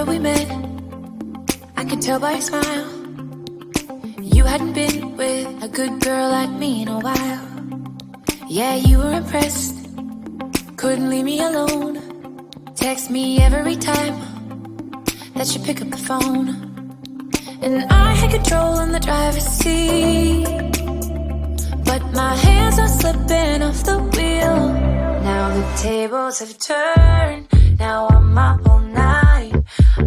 remember we met. I could tell by your smile you hadn't been with a good girl like me in a while. Yeah, you were impressed, couldn't leave me alone. Text me every time that you pick up the phone. And I had control in the driver's seat, but my hands are slipping off the wheel. Now the tables have turned, now I'm up all night.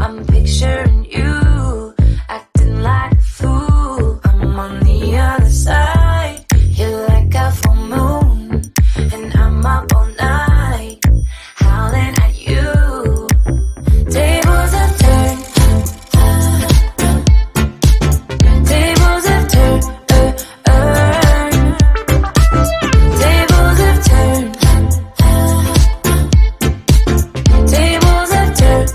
I'm picturing you, acting like a fool. I'm on the other side, you're like a full moon. And I'm up all night, howling at you. Tables have turned, tables have turned, tables have turned, tables have turned.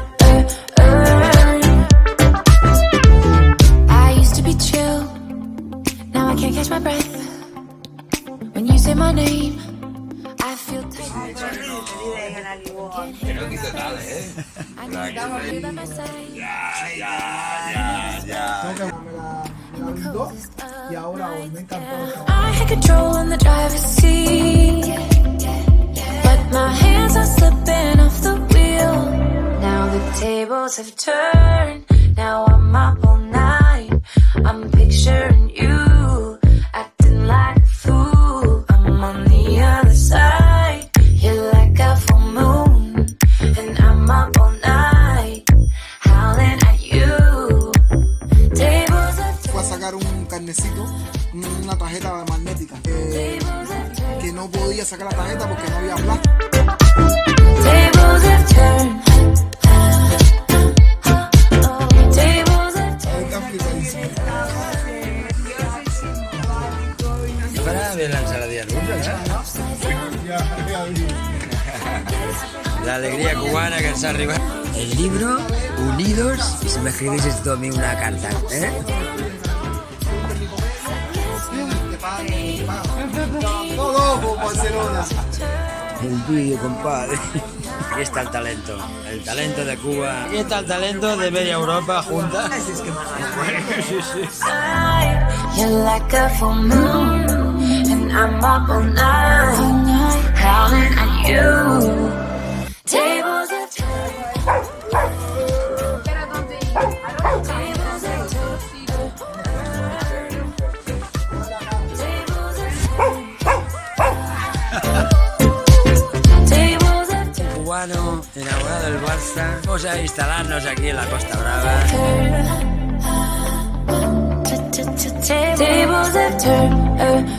I used to be chill, now I can't catch my breath. When you say my name, I feel tight. Que no quito nada, I need you by my side. Y ahora hoy me encantó. I had control in the driver's seat, but my hands are slipping off the wheel. Now the tables have turned, now I'm up all night. I'm picturing you, acting like a fool. I'm on the other side, you're like a full moon. And I'm up all night, howling at you. Tables have Fue a sacar un carnecito, una tarjeta magnética, que no podía sacar la tarjeta porque no había plástico. Tables have turned. Tables have turned. Está flipadísimo. Para ver la ensaladilla rusa, la alegría cubana que está arriba. El libro, Unidos, y si me escribís esto a mí una carta, ¿eh? Todo por Barcelona. El vídeo, compadre. Aquí está el talento de Cuba. Aquí está el talento de media Europa junta. Sí, sí. You're like a full moon, and I'm up all night, howling at you. Tables have turned. Tables have turned. Cubano, enamorado del Barça. Vamos a instalarnos aquí en la Costa Brava. Tables have turned.